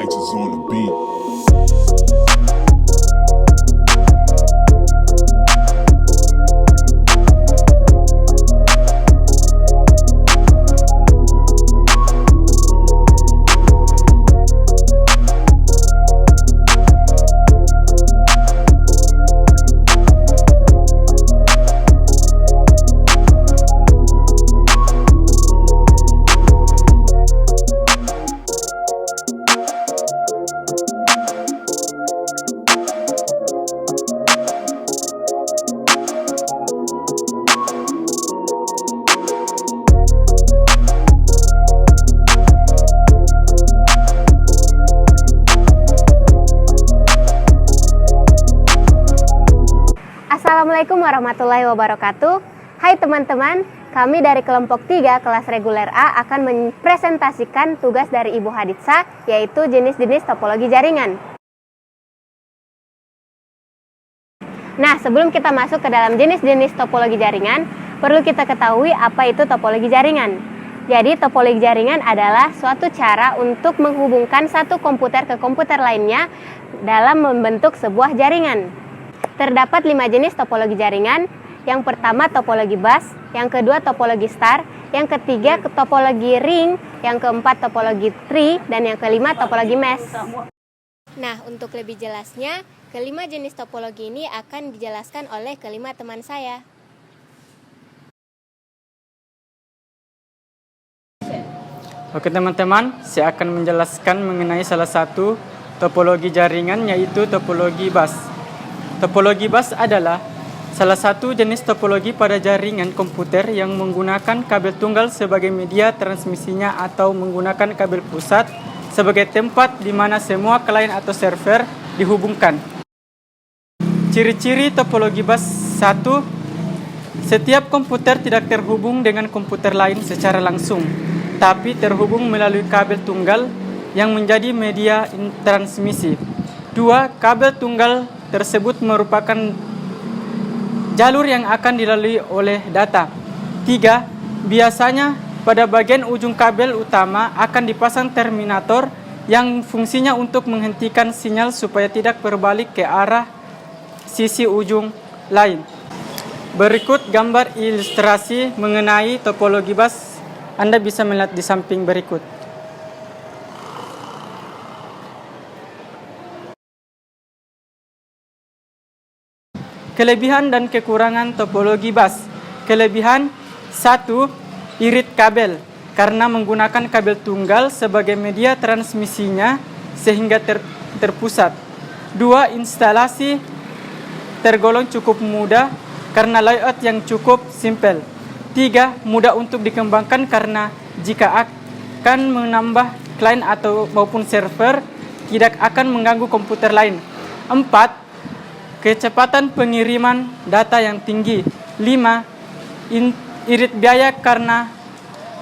Texas on the beat. Assalamualaikum warahmatullahi wabarakatuh. Hai teman-teman, kami dari kelompok 3 kelas reguler A akan mempresentasikan tugas dari Ibu Haditsa, yaitu jenis-jenis topologi jaringan. Nah, sebelum kita masuk ke dalam jenis-jenis topologi jaringan, perlu kita ketahui apa itu topologi jaringan. Jadi, topologi jaringan adalah suatu cara untuk menghubungkan satu komputer ke komputer lainnya dalam membentuk sebuah jaringan. Terdapat 5 jenis topologi jaringan. Yang pertama topologi bus, yang kedua topologi star, yang ketiga topologi ring, yang keempat topologi tree, dan yang kelima topologi mesh. Nah, untuk lebih jelasnya, kelima jenis topologi ini akan dijelaskan oleh kelima teman saya. Oke teman-teman, saya akan menjelaskan mengenai salah satu topologi jaringan, yaitu topologi bus. Topologi bus adalah salah satu jenis topologi pada jaringan komputer yang menggunakan kabel tunggal sebagai media transmisinya atau menggunakan kabel pusat sebagai tempat di mana semua klien atau server dihubungkan. Ciri-ciri topologi bus 1. Setiap komputer tidak terhubung dengan komputer lain secara langsung, tapi terhubung melalui kabel tunggal yang menjadi media transmisi. 2. Kabel tunggal tersebut merupakan jalur yang akan dilalui oleh data. 3. Biasanya pada bagian ujung kabel utama akan dipasang terminator yang fungsinya untuk menghentikan sinyal supaya tidak berbalik ke arah sisi ujung lain. Berikut gambar ilustrasi mengenai topologi bus. Anda bisa melihat di samping berikut. Kelebihan dan kekurangan topologi bus. Kelebihan 1. Irit kabel, karena menggunakan kabel tunggal sebagai media transmisinya sehingga terpusat. 2. Instalasi tergolong cukup mudah karena layout yang cukup simpel. 3. Mudah untuk dikembangkan karena jika akan menambah klien maupun server tidak akan mengganggu komputer lain. 4. Kecepatan pengiriman data yang tinggi. 5. Irit biaya karena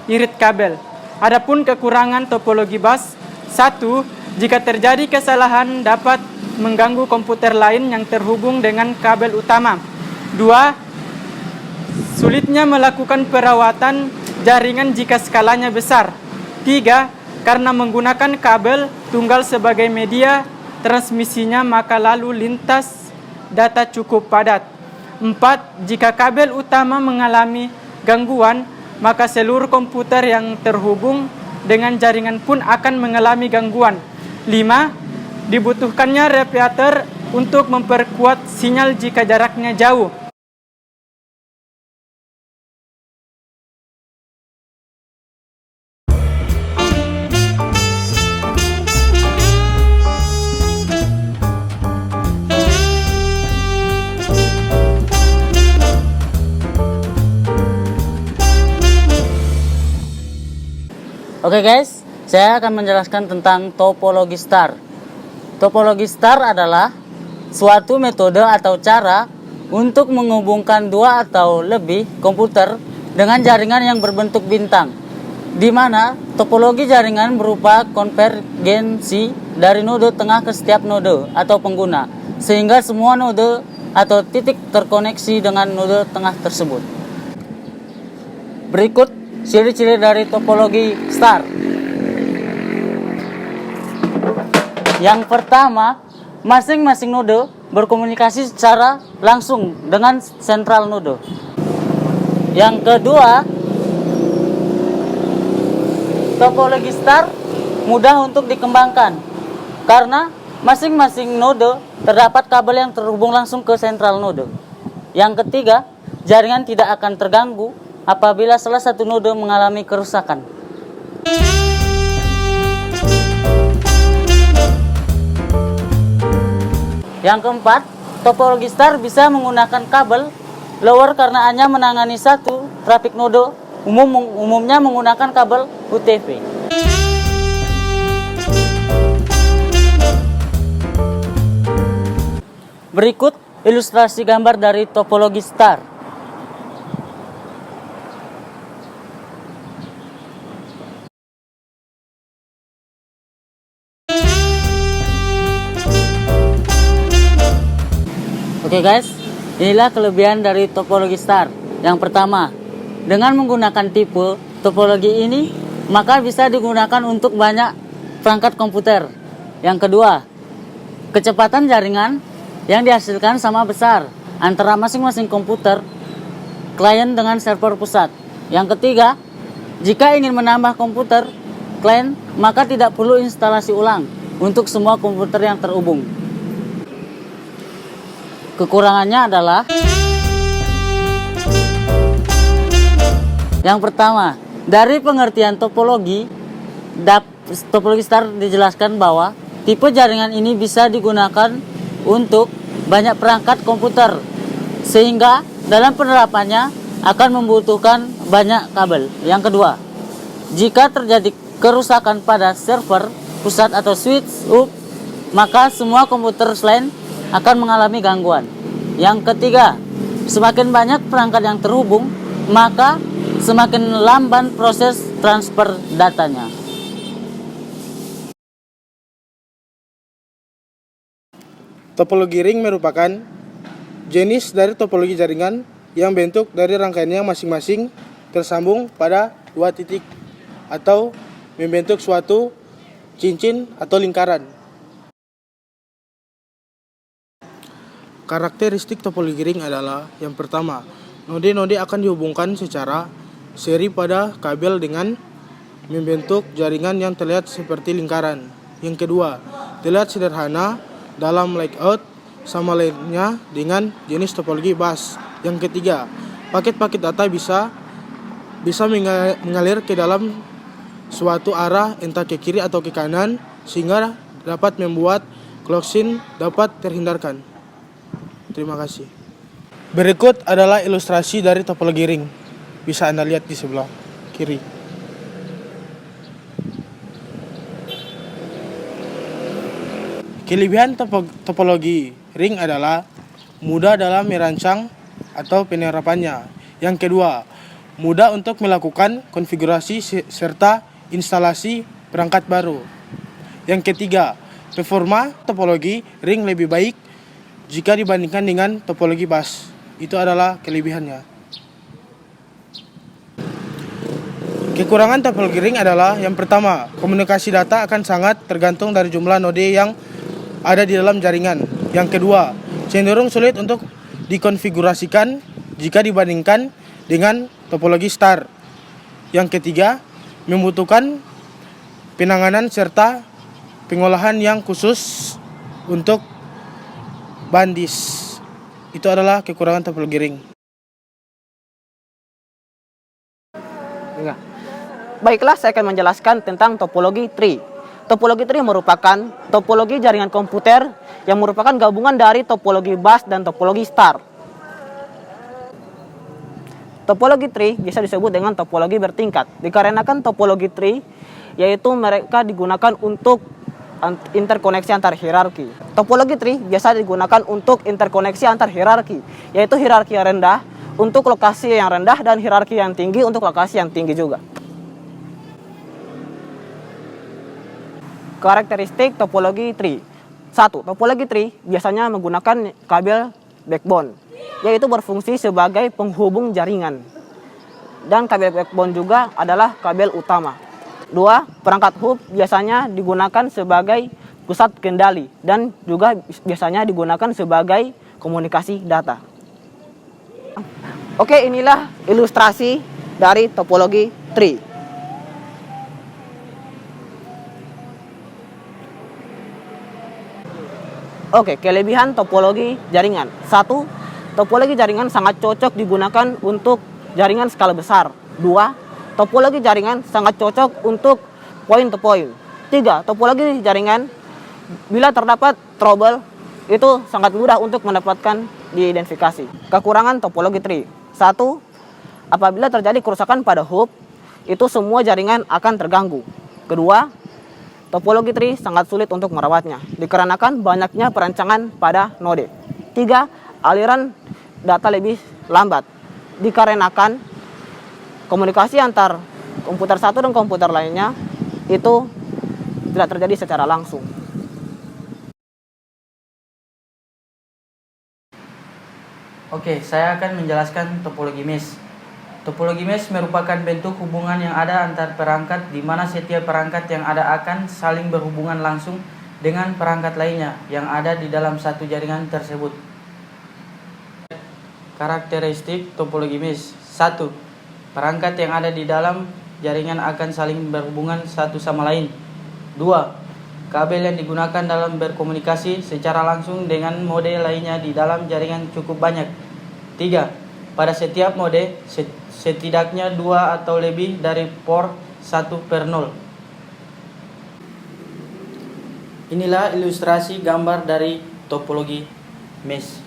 irit kabel. Adapun kekurangan topologi bus. 1. Jika terjadi kesalahan dapat mengganggu komputer lain yang terhubung dengan kabel utama. 2. Sulitnya melakukan perawatan jaringan jika skalanya besar. 3. Karena menggunakan kabel tunggal sebagai media transmisinya maka lalu lintas data cukup padat. 4. Jika kabel utama mengalami gangguan, maka seluruh komputer yang terhubung dengan jaringan pun akan mengalami gangguan. 5. Dibutuhkannya repeater untuk memperkuat sinyal jika jaraknya jauh. Oke guys, saya akan menjelaskan tentang topologi star. Topologi star adalah suatu metode atau cara untuk menghubungkan dua atau lebih komputer dengan jaringan yang berbentuk bintang, di mana topologi jaringan berupa konvergensi dari node tengah ke setiap node atau pengguna, sehingga semua node atau titik terkoneksi dengan node tengah tersebut. Berikut ciri-ciri dari topologi star. Yang pertama, masing-masing node berkomunikasi secara langsung dengan sentral node. Yang kedua, topologi star mudah untuk dikembangkan karena masing-masing node terdapat kabel yang terhubung langsung ke sentral node. Yang ketiga, jaringan tidak akan terganggu apabila salah satu node mengalami kerusakan. Yang keempat, topologi star bisa menggunakan kabel lower karena hanya menangani satu trafik node, umumnya menggunakan kabel UTV. Berikut ilustrasi gambar dari topologi star. Oke guys, inilah kelebihan dari topologi star. Yang pertama, dengan menggunakan tipe topologi ini, maka bisa digunakan untuk banyak perangkat komputer. Yang kedua, kecepatan jaringan yang dihasilkan sama besar antara masing-masing komputer, klien dengan server pusat. Yang ketiga, jika ingin menambah komputer klien, maka tidak perlu instalasi ulang untuk semua komputer yang terhubung. Kekurangannya adalah yang pertama, dari pengertian topologi star dijelaskan bahwa tipe jaringan ini bisa digunakan untuk banyak perangkat komputer, sehingga dalam penerapannya akan membutuhkan banyak kabel. Yang kedua, jika terjadi kerusakan pada server pusat atau switch up, maka semua komputer selain akan mengalami gangguan. Yang ketiga, semakin banyak perangkat yang terhubung, maka semakin lamban proses transfer datanya. Topologi ring merupakan jenis dari topologi jaringan yang bentuk dari rangkaiannya masing-masing tersambung pada dua titik atau membentuk suatu cincin atau lingkaran. Karakteristik topologi ring adalah yang pertama, node-node akan dihubungkan secara seri pada kabel dengan membentuk jaringan yang terlihat seperti lingkaran. Yang kedua, terlihat sederhana dalam layout sama lainnya dengan jenis topologi bus. Yang ketiga, paket-paket data bisa mengalir ke dalam suatu arah entah ke kiri atau ke kanan sehingga dapat membuat cloaking dapat terhindarkan. Terima kasih. Berikut adalah ilustrasi dari topologi ring. Bisa Anda lihat di sebelah kiri. Kelebihan topologi ring adalah mudah dalam merancang atau penerapannya. Yang kedua, mudah untuk melakukan konfigurasi serta instalasi perangkat baru. Yang ketiga, performa topologi ring lebih baik jika dibandingkan dengan topologi bus. Itu adalah kelebihannya. Kekurangan topologi ring adalah yang pertama, komunikasi data akan sangat tergantung dari jumlah node yang ada di dalam jaringan. Yang kedua, cenderung sulit untuk dikonfigurasikan jika dibandingkan dengan topologi star. Yang ketiga, membutuhkan penanganan serta pengolahan yang khusus untuk bandis. Itu adalah kekurangan topologi ring. Baiklah, saya akan menjelaskan tentang topologi tree. Topologi tree merupakan topologi jaringan komputer yang merupakan gabungan dari topologi bus dan topologi star. Topologi tree bisa disebut dengan topologi bertingkat, dikarenakan topologi tree yaitu mereka digunakan untuk interkoneksi antar hierarki. Topologi tree biasa digunakan untuk interkoneksi antar hierarki, yaitu hierarki yang rendah untuk lokasi yang rendah dan hierarki yang tinggi untuk lokasi yang tinggi juga. Karakteristik topologi tree. 1. Topologi tree biasanya menggunakan kabel backbone, yaitu berfungsi sebagai penghubung jaringan. Dan kabel backbone juga adalah kabel utama. 2. Perangkat hub biasanya digunakan sebagai pusat kendali dan juga biasanya digunakan sebagai komunikasi data. Oke, inilah ilustrasi dari topologi tree. Oke, kelebihan topologi jaringan. 1. Topologi jaringan sangat cocok digunakan untuk jaringan skala besar. 2. Topologi jaringan sangat cocok untuk point to point. 3. Topologi jaringan bila terdapat trouble itu sangat mudah untuk mendapatkan diidentifikasi. Kekurangan topologi tree. 1. Apabila terjadi kerusakan pada hub, itu semua jaringan akan terganggu. Kedua, topologi tree sangat sulit untuk merawatnya dikarenakan banyaknya perancangan pada node. 3. Aliran data lebih lambat dikarenakan komunikasi antar komputer satu dan komputer lainnya itu tidak terjadi secara langsung. Oke, saya akan menjelaskan topologi mesh. Topologi mesh merupakan bentuk hubungan yang ada antar perangkat di mana setiap perangkat yang ada akan saling berhubungan langsung dengan perangkat lainnya yang ada di dalam satu jaringan tersebut. Karakteristik topologi mesh. 1. Perangkat yang ada di dalam jaringan akan saling berhubungan satu sama lain. 2. Kabel yang digunakan dalam berkomunikasi secara langsung dengan mode lainnya di dalam jaringan cukup banyak. 3. Pada setiap mode, setidaknya 2 atau lebih dari port 1/0. Inilah ilustrasi gambar dari topologi mesh.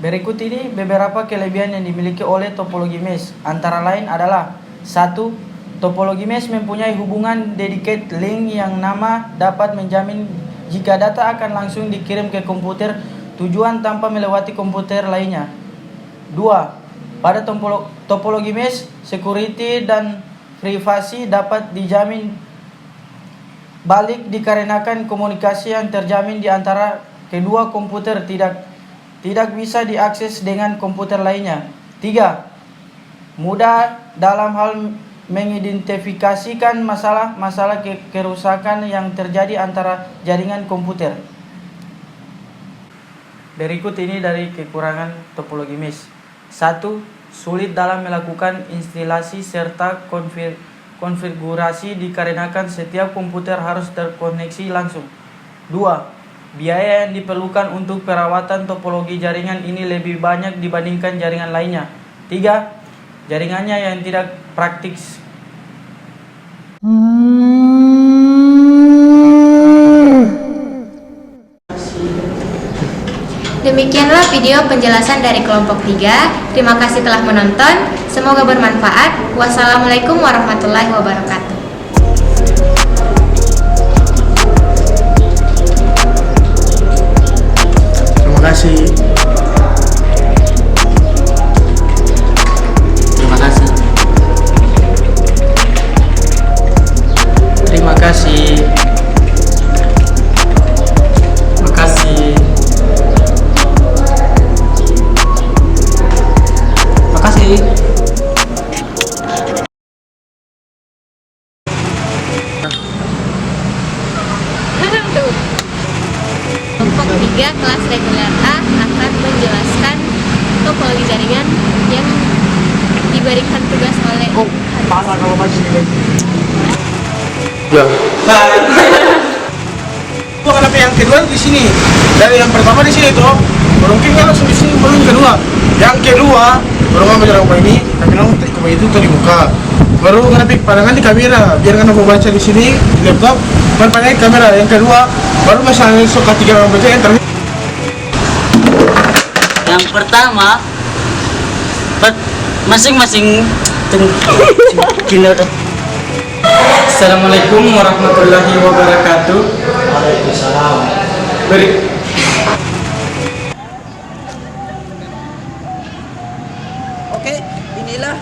Berikut ini beberapa kelebihan yang dimiliki oleh topologi mesh. Antara lain adalah 1. Topologi mesh mempunyai hubungan dedicated link yang nama dapat menjamin jika data akan langsung dikirim ke komputer tujuan tanpa melewati komputer lainnya. 2. Pada topologi mesh, security dan privasi dapat dijamin balik dikarenakan komunikasi yang terjamin di antara kedua komputer tidak bisa diakses dengan komputer lainnya. 3. Mudah dalam hal mengidentifikasikan masalah kerusakan yang terjadi antara jaringan komputer. Berikut ini dari kekurangan topologi mesh. 1. Sulit dalam melakukan instalasi serta konfigurasi dikarenakan setiap komputer harus terkoneksi langsung. 2. Biaya yang diperlukan untuk perawatan topologi jaringan ini lebih banyak dibandingkan jaringan lainnya. 3. Jaringannya yang tidak praktis. Demikianlah video penjelasan dari kelompok 3. Terima kasih telah menonton. Semoga bermanfaat. Wassalamualaikum warahmatullahi wabarakatuh. Terima kasih. Terima kasih. Terima kasih. Terima kasih. Terima kasih. Kelompok 3 kelas reguler A akan menjelaskan topologi jaringan yang diberikan tugas oleh Ya. Kenapa yang kedua di sini? Dari yang pertama di sini tuh, mungkin kan langsung di sini baru yang kedua. Yang kedua baru ngambil rumah ini, tapi nanti rumah itu tuh di muka. Baru ngambil pandangan di kamera, biar kan aku baca di sini di laptop, pandangan kamera. Yang kedua baru misalnya suka 3 orang baca yang terakhir. Yang pertama, masing-masing Assalamualaikum warahmatullahi wabarakatuh. Waalaikumsalam. Oke, inilah